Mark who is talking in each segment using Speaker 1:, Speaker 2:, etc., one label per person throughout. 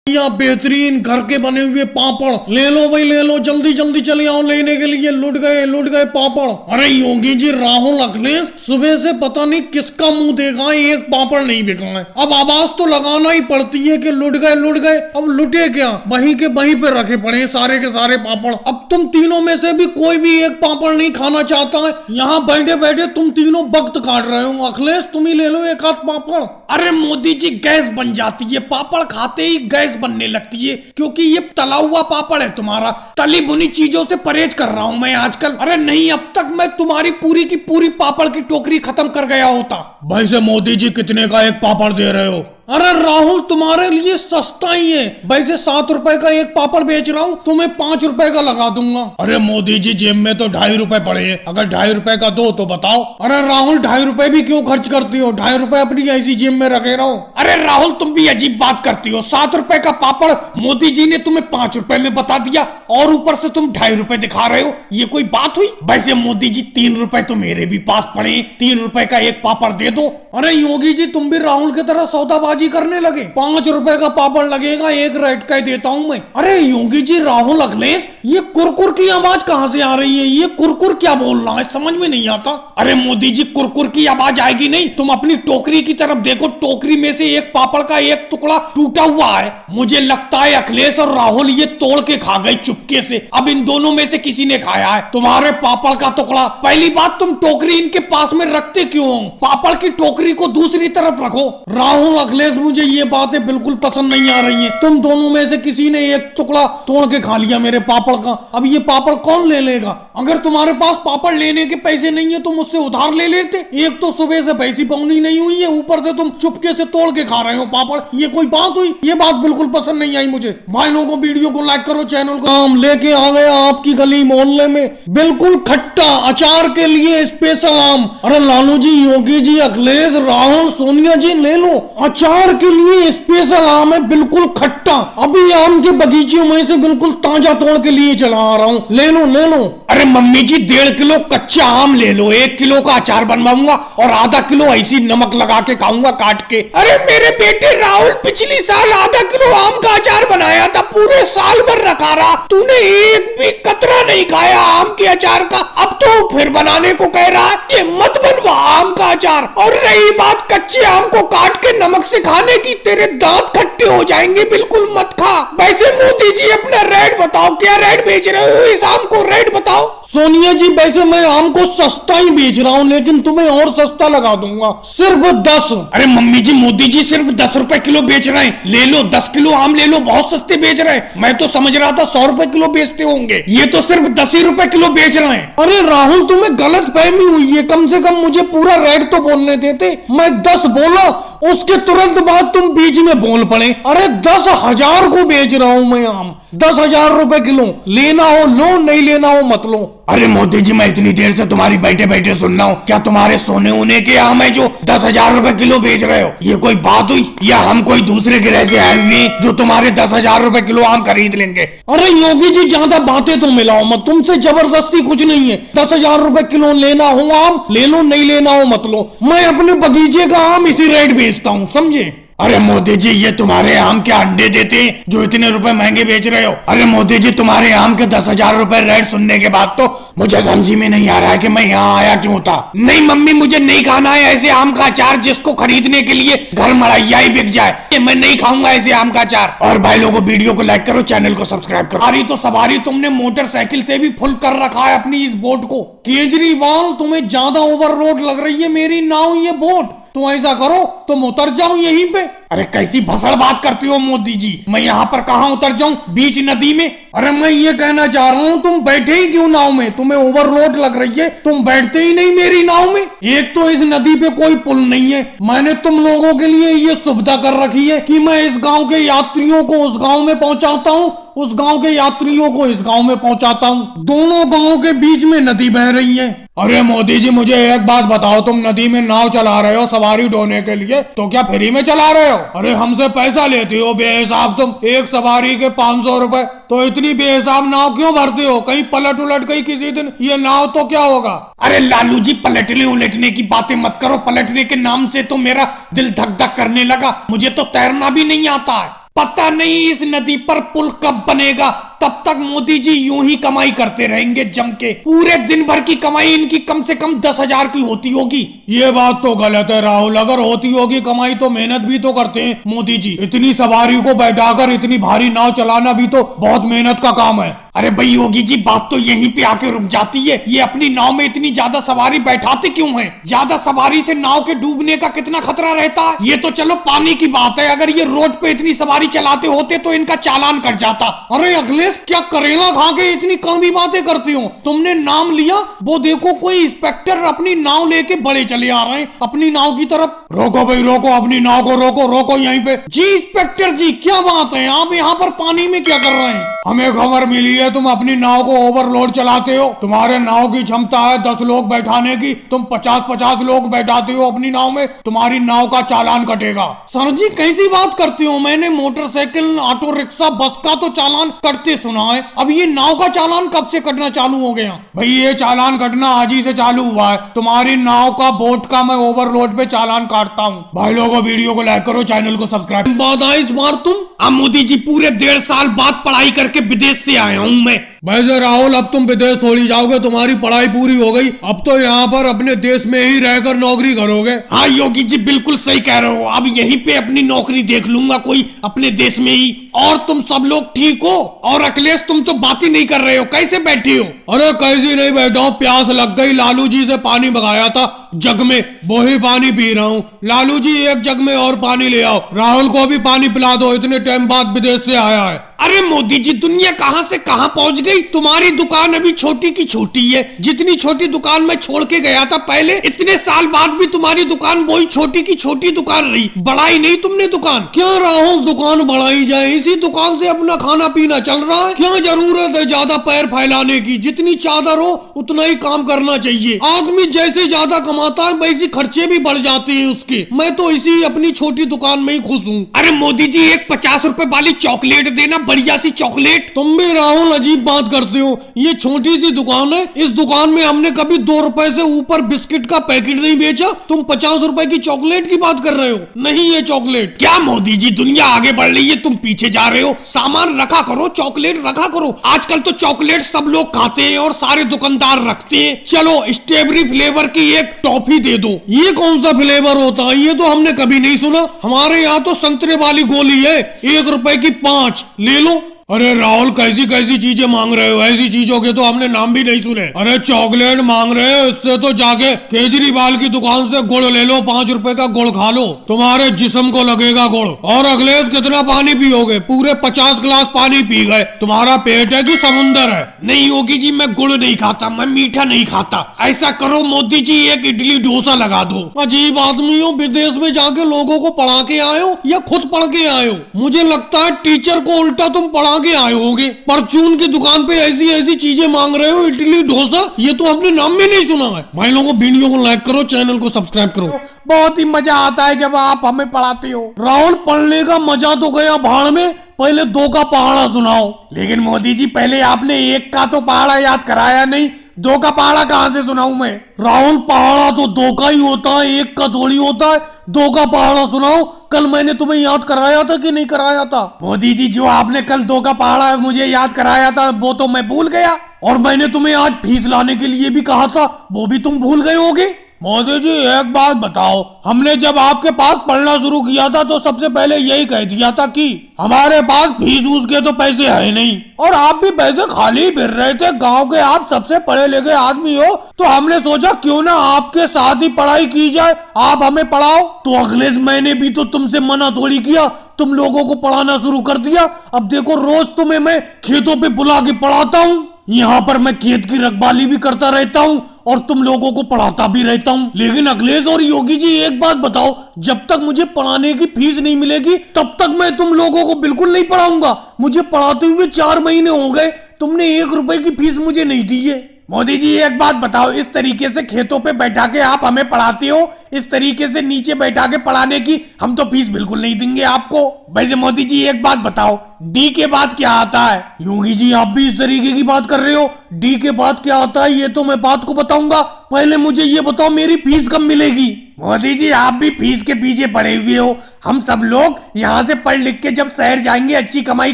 Speaker 1: या बेहतरीन घर के बने हुए पापड़ ले लो भाई, ले लो, जल्दी जल्दी चले आओ लेने के लिए। लुट गए पापड़। अरे योगी जी, राहुल अखिलेश सुबह से पता नहीं किसका मुंह देखा है, एक पापड़ नहीं बिका है। अब आवाज तो लगाना ही पड़ती है कि लुट गए। अब लुटे क्या, वहीं के वहीं पे रखे पड़े सारे के सारे पापड़। अब तुम तीनों में से भी कोई भी एक पापड़ नहीं खाना चाहता है। यहाँ बैठे बैठे तुम तीनों वक्त काट रहे हो। अखिलेश तुम ही ले लो एक आध पापड़। अरे मोदी जी, गैस बन जाती है, पापड़ खाते ही गैस बनने लगती है, क्योंकि ये तला हुआ पापड़ है तुम्हारा। तली भुनी चीजों से परहेज कर रहा हूं मैं आजकल। अरे नहीं, अब तक मैं तुम्हारी पूरी की पूरी पापड़ की टोकरी खत्म कर गया होता। भाई से मोदी जी, कितने का एक पापड़ दे रहे हो? अरे राहुल, तुम्हारे लिए सस्ता ही है। वैसे 7 रुपए का एक पापड़ बेच रहा हूँ, तुम्हें 5 रुपए का लगा दूंगा। अरे मोदी जी, जेब में तो 2.5 रुपए पड़े हैं, अगर 2.5 रुपए का दो तो बताओ। अरे राहुल, 2.5 रुपए भी क्यों खर्च करती हो? 2.5 रुपए अपनी ऐसी जेब में रखे रहो। अरे राहुल, तुम भी अजीब बात करती हो। 7 रुपए का पापड़ मोदी जी ने तुम्हें 5 रुपए में बता दिया, और ऊपर से तुम 2.5 रुपए दिखा रहे हो। ये कोई बात हुई? वैसे मोदी जी, 3 रुपए तो मेरे भी पास पड़े, 3 रुपए का एक पापड़ दे दो। अरे योगी जी, तुम भी राहुल की तरह सौदाबाजी करने लगे। 5 रुपए का पापड़ लगेगा, एक रेट का देता हूं मैं। अरे योगी जी, राहुल अखिलेश, ये कुरकुर की आवाज कहां से आ रही है? ये कुरकुर क्या बोल रहा है, समझ में नहीं आता। अरे मोदी जी, कुरकुर की आवाज आएगी नहीं, तुम अपनी टोकरी की तरफ देखो। टोकरी में से एक पापड़ का एक टुकड़ा टूटा हुआ है। मुझे लगता है अखिलेश और राहुल ये तोड़ के खा गए चुपके से। अब इन दोनों में से किसी ने खाया है तुम्हारे पापड़ का टुकड़ा। पहली बात, तुम टोकरी इनके पास में रखते क्यों हो? पापड़ की टोकरी को दूसरी तरफ रखो। राहुल अखिलेश, मुझे ये बातें बिल्कुल पसंद नहीं आ रही हैं। तुम दोनों में से किसी ने एक टुकड़ा तोड़ के खा लिया मेरे पापड़ का। अब ये पापड़ कौन ले लेगा? अगर तुम्हारे पास पापड़ लेने के पैसे नहीं है तो मुझसे उधार ले लेते। एक तो सुबह से पैसी पौनी नहीं हुई है, ऊपर से तुम चुपके से तोड़ के खा रहे हो पापड़। ये कोई बात हुई? ये बात बिल्कुल पसंद नहीं आई मुझे। भाई लोगों को वीडियो को लाइक करो, चैनल को। हम लेके आ गया आपकी गली मोहल्ले में बिल्कुल खट्टा अचार के लिए स्पेशल आम। अरे लालू जी, योगी जी, अखिलेश, राहुल, सोनिया जी, ले लो, अचार के लिए स्पेशल आम है, बिल्कुल खट्टा। अभी आम के बगीचे में से बिल्कुल ताजा तोड़ के लिए चला आ रहा हूँ, ले लो ले लो। अरे मम्मी जी, 1.5 किलो कच्चा आम ले लो, 1 किलो का अचार बनवाऊंगा और आधा किलो ऐसी नमक लगा के खाऊंगा काट के। अरे मेरे बेटे राहुल, पिछली साल आधा किलो आम का अचार बनाया था, पूरे साल भर रखा रहा, तूने एक भी कतरा नहीं खाया आम के अचार का। अब तो फिर बनाने को कह रहा है कि मत बनवा आम का अचार। और रही बात कच्चे आम को काट के नमक से खाने की, तेरे दांत खट्टे हो जाएंगे, बिल्कुल मत खा। वैसे मोदी जी, अपना रेट बताओ, क्या रेट बेच रहे हो इस आम को? रेट बताओ। सोनिया जी, वैसे मैं आम को सस्ता ही बेच रहा हूँ, लेकिन तुम्हें और सस्ता लगा दूंगा, सिर्फ 10। अरे मम्मी जी, मोदी जी सिर्फ 10 रुपए किलो बेच रहे हैं, ले लो 10 किलो आम ले लो, बहुत सस्ते बेच रहे हैं। मैं तो समझ रहा था 100 रुपए किलो बेचते होंगे, ये तो सिर्फ 10 ही रुपए किलो बेच रहे हैं। अरे राहुल, तुम्हें गलत फहमी हुई है, कम से कम मुझे पूरा रेट तो बोलने देते। मैं 10 बोला, उसके तुरंत बाद तुम बीच में बोल पड़े। अरे 10,000 को बेच रहा हूं मैं आम, 10,000 रुपए किलो। लेना हो लो, नहीं लेना हो मत लो। अरे मोदी जी, मैं इतनी देर से तुम्हारी बैठे बैठे सुन रहा हूँ, क्या तुम्हारे सोने होने के आम है जो 10,000 रुपए किलो बेच रहे हो? ये कोई बात हुई? या हम कोई दूसरे ग्रह से आए हुए जो तुम्हारे 10,000 रुपए किलो आम खरीद लेंगे? अरे योगी जी, ज्यादा बातें तो मिलाओ मत, तुमसे जबरदस्ती कुछ नहीं है। 10,000 रुपए किलो लेना हो आम ले लो, नहीं लेना हो मत लो। मैं अपने बगीचे का आम इसी रेट बेचता हूँ, समझे? अरे मोदी जी, ये तुम्हारे आम के अंडे देते हैं जो इतने रुपए महंगे बेच रहे हो? अरे मोदी जी, तुम्हारे आम के 10,000 रुपए रेट सुनने के बाद तो मुझे समझ में नहीं आ रहा है कि मैं यहाँ आया क्यों था। नहीं मम्मी, मुझे नहीं खाना है ऐसे आम का अचार जिसको खरीदने के लिए घर मड़ैया ही बिक जाए। मैं नहीं खाऊंगा ऐसे आम का अचार। और भाई लोगों, वीडियो को लाइक करो, चैनल को सब्सक्राइब करो। अरे तो सवारी तुमने मोटरसाइकिल से भी फुल कर रखा है अपनी इस बोट को। केजरीवाल, तुम्हें ज्यादा ओवर रोड लग रही है मेरी नाव ये बोट। तुम ऐसा करो, तुम उतर जाओ यहीं पे। अरे कैसी भसड़ बात करती हो मोदी जी, मैं यहाँ पर कहाँ उतर जाऊं, बीच नदी में? अरे मैं ये कहना चाह रहा हूँ, तुम बैठे ही क्यों नाव में? तुम्हें ओवरलोड लग रही है, तुम बैठते ही नहीं मेरी नाव में। एक तो इस नदी पे कोई पुल नहीं है, मैंने तुम लोगों के लिए ये सुविधा कर रखी है कि मैं इस गांव के यात्रियों को उस गांव में पहुंचाता हूँ, उस गांव के यात्रियों को इस गांव में पहुंचाता हूँ। दोनों गांवों के बीच में नदी बह रही है। अरे मोदी जी, मुझे एक बात बताओ, तुम नदी में नाव चला रहे हो सवारी ढोने के लिए, तो क्या फ्री में चला रहे हो? अरे हमसे पैसा लेते हो बेहिसाब तुम, एक सवारी के 500 रुपए। तो इतनी बेहिसाब नाव क्यों भरते हो? कहीं पलट उलट गई किसी दिन ये नाव तो क्या होगा? अरे लालू जी, पलटने उलटने की बातें मत करो। पलटने के नाम से तो मेरा दिल धक धक करने लगा, मुझे तो तैरना भी नहीं आता है। पता नहीं इस नदी पर पुल कब बनेगा, तब तक मोदी जी यूं ही कमाई करते रहेंगे जम के। पूरे दिन भर की कमाई इनकी कम से कम 10,000 की होती होगी। ये बात तो गलत है राहुल, अगर होती होगी कमाई तो मेहनत भी तो करते हैं मोदी जी। इतनी सवारी को बैठाकर इतनी भारी नाव चलाना भी तो बहुत मेहनत का काम है। अरे भाई योगी जी, बात तो यहीं पे आके रुक जाती है। ये अपनी नाव में इतनी ज्यादा सवारी बैठाते क्यों हैं? ज्यादा सवारी से नाव के डूबने का कितना खतरा रहता है। ये तो चलो पानी की बात है, अगर ये रोड पे इतनी सवारी चलाते होते तो इनका चालान कट जाता। अरे अखिलेश, क्या करेला खा के इतनी कड़वी बातें करती हो? तुमने नाम लिया, वो देखो कोई इंस्पेक्टर अपनी नाव लेके बड़े चले आ रहे हैं अपनी नाव की तरफ। रोको भाई रोको, अपनी नाव को रोको, रोको यहीं पे। जी इंस्पेक्टर जी, क्या बात है, आप यहाँ पर पानी में क्या कर रहे हैं? हमें खबर मिली है तुम अपनी नाव को ओवरलोड चलाते हो। तुम्हारे नाव की क्षमता है 10 लोग बैठाने की, तुम 50-50 लोग बैठाते हो अपनी नाव में, तुम्हारी नाव का चालान कटेगा। सर जी कैसी बात करते हो? मैंने मोटरसाइकिल, ऑटो रिक्शा, बस का तो चालान कटते सुना है, अब ये नाव का चालान कब से कटना चालू हो गया? भाई ये चालान कटना आज ही से चालू हुआ है। तुम्हारी नाव का, बोट का मैं ओवरलोड पे चालान काटता हूँ। भाई लोगों वीडियो को लाइक करो, चैनल को सब्सक्राइब। बात आई इस बार तुम। अब मोदी जी पूरे 1.5 साल बाद पढ़ाई करके विदेश से आया हूँ मैं। वैसे राहुल, अब तुम विदेश थोड़ी जाओगे, तुम्हारी पढ़ाई पूरी हो गई, अब तो यहाँ पर अपने देश में ही रहकर नौकरी करोगे। हाँ योगी जी बिल्कुल सही कह रहे हो, अब यहीं पे अपनी नौकरी देख लूंगा कोई अपने देश में ही। और तुम सब लोग ठीक हो? और अखिलेश तुम तो बात ही नहीं कर रहे हो, कैसे बैठे हो? अरे कैसी नहीं बैठा हूँ, प्यास लग गई, लालू जी से पानी मंगाया था जग में, वही पानी पी रहा हूँ। लालू जी एक जग में और पानी ले आओ, राहुल को भी पानी पिला दो, इतने टाइम बाद विदेश से आया है। अरे मोदी जी, दुनिया कहां से कहां पहुंच गई। तुम्हारी दुकान अभी छोटी की छोटी है, जितनी छोटी दुकान मैं छोड़ के गया था पहले, इतने साल बाद भी तुम्हारी दुकान वही छोटी की छोटी दुकान रही, बढ़ाई नहीं तुमने दुकान। क्या राहुल, दुकान बढ़ाई जाए? इसी दुकान से अपना खाना पीना चल रहा है, क्या जरूरत है ज्यादा पैर फैलाने की? जितनी चादर हो उतना ही काम करना चाहिए। आदमी जैसे ज्यादा कमाता है वैसे खर्चे भी बढ़ जाते हैं उसके। मैं तो इसी अपनी छोटी दुकान में ही खुश हूँ। अरे मोदी जी, एक 50 रुपए वाली चॉकलेट देना, बढ़िया सी चॉकलेट। तुम भी राहुल अजीब बात करते हो, ये छोटी सी दुकान है, इस दुकान में हमने कभी 2 रुपए से ऊपर बिस्किट का पैकेट नहीं बेचा। तुम 50 रुपए की चॉकलेट की बात कर रहे हो? नहीं ये चॉकलेट। क्या मोदी जी, दुनिया आगे बढ़ रही है, तुम पीछे जा रहे हो। सामान रखा करो, चॉकलेट रखा करो। आजकल तो चॉकलेट सब लोग खाते हैं और सारे दुकानदार रखते हैं। चलो स्ट्रॉबेरी फ्लेवर की एक टॉफी दे दो। ये कौन सा फ्लेवर होता है? ये तो हमने कभी नहीं सुना। हमारे यहाँ तो संतरे वाली गोली है, 1 रुपए की 5, ले लो। अरे राहुल, कैसी कैसी चीजें मांग रहे हो? ऐसी चीजों के तो हमने नाम भी नहीं सुने। अरे चॉकलेट मांग रहे हो, इससे तो जाके केजरीवाल की दुकान से गुड़ ले लो, 5 रुपए का गुड़ खा लो, तुम्हारे जिस्म को लगेगा गुड़। और अखिलेश, कितना पानी पियोगे? पूरे 50 गिलास पानी पी गए। तुम्हारा पेट है कि समुंदर है? नहीं योगी जी, मैं गुड़ नहीं खाता, मैं मीठा नहीं खाता। ऐसा करो मोदी जी, एक इडली डोसा लगा दो। अजीब आदमी हो, विदेश में जाके लोगों को पढ़ा के आए हो या खुद पढ़ के आए हो? मुझे लगता है टीचर को उल्टा तुम पढ़ा के आए होंगे। परचून की दुकान पे ऐसी ऐसी चीजें मांग रहे हो, इडली डोसा, ये तो हमने नाम में नहीं सुना है। भाई लोगों, वीडियो को लाइक करो, चैनल को सब्सक्राइब करो। बहुत ही मजा आता है जब आप हमें पढ़ाते हो। राहुल, पढ़ने का मजा तो गया भाड़ में, पहले 2 का पहाड़ा सुनाओ। लेकिन मोदी जी, पहले आपने 1 का तो पहाड़ा याद कराया नहीं, 2 का पहाड़ा कहां से सुनाऊं मैं? राहुल, पहाड़ा तो 2 का ही होता है, 1 का थोड़ी होता है। 2 का पहाड़ा सुनाओ। कल मैंने तुम्हें याद कराया था कि नहीं कराया था? मोदी जी, जो आपने कल 2 का पहाड़ा मुझे याद कराया था वो तो मैं भूल गया, और मैंने तुम्हें आज फीस लाने के लिए भी कहा था, वो भी तुम भूल गए होगे। मोदी जी एक बात बताओ, हमने जब आपके पास पढ़ना शुरू किया था तो सबसे पहले यही कह दिया था कि हमारे पास फीस ऊस के तो पैसे है नहीं, और आप भी पैसे खाली फिर रहे थे। गांव के आप सबसे पढ़े लिखे आदमी हो, तो हमने सोचा क्यों ना आपके साथ ही पढ़ाई की जाए, आप हमें पढ़ाओ। तो अखिलेश, मैंने भी तो तुमसे मना थोड़ी किया, तुम लोगों को पढ़ाना शुरू कर दिया। अब देखो, रोज तुम्हें मैं खेतों पे बुला के पढ़ाता हूँ, यहाँ पर मैं खेत की रखवाली भी करता रहता हूँ और तुम लोगों को पढ़ाता भी रहता हूँ। लेकिन अखिलेश और योगी जी, एक बात बताओ, जब तक मुझे पढ़ाने की फीस नहीं मिलेगी तब तक मैं तुम लोगों को बिल्कुल नहीं पढ़ाऊंगा। मुझे पढ़ाते हुए 4 महीने हो गए, तुमने 1 रुपए की फीस मुझे नहीं दी है। मोदी जी एक बात बताओ, इस तरीके से खेतों पे बैठा के आप हमें पढ़ाते हो, इस तरीके से नीचे बैठा के पढ़ाने की हम तो फीस बिल्कुल नहीं देंगे आपको। वैसे मोदी जी एक बात बताओ, डी के बाद क्या आता है? योगी जी आप भी इस तरीके की बात कर रहे हो, डी के बाद क्या आता है ये तो मैं बात को बताऊंगा, पहले मुझे ये बताओ मेरी फीस कब मिलेगी?
Speaker 2: मोदी जी आप भी फीस के पीछे पड़े हुए हो। हम सब लोग यहाँ से पढ़ लिख के जब शहर जाएंगे, अच्छी कमाई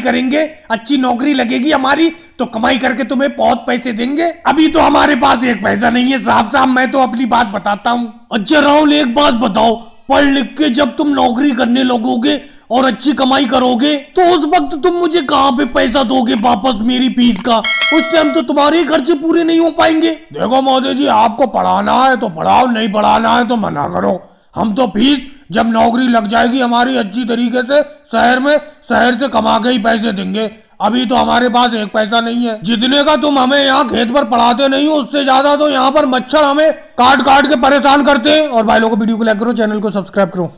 Speaker 2: करेंगे, अच्छी नौकरी लगेगी हमारी, तो कमाई करके तुम्हें बहुत पैसे देंगे। अभी तो हमारे पास एक पैसा नहीं है। साहब साहब मैं तो अपनी बात बताता हूँ।
Speaker 1: अच्छा राहुल एक बात बताओ, पढ़ लिख के जब तुम नौकरी करने लगोगे और अच्छी कमाई करोगे तो उस वक्त तुम मुझे कहाँ पे पैसा दोगे वापस मेरी फीस का? उस टाइम तो तुम्हारे ही खर्चे पूरे नहीं हो पाएंगे।
Speaker 2: देखो मोदी जी, आपको पढ़ाना है तो पढ़ाओ, नहीं पढ़ाना है तो मना करो। हम तो फीस जब नौकरी लग जाएगी हमारी अच्छी तरीके से शहर में, शहर से कमा के ही पैसे देंगे। अभी तो हमारे पास एक पैसा नहीं है। जितने का तुम हमें यहाँ खेत पर पढ़ाते नहीं हो, उससे ज्यादा तो यहाँ पर मच्छर हमें काट काट के परेशान करते हैं। और भाई लोगों को वीडियो को लाइक करो, चैनल को सब्सक्राइब करो।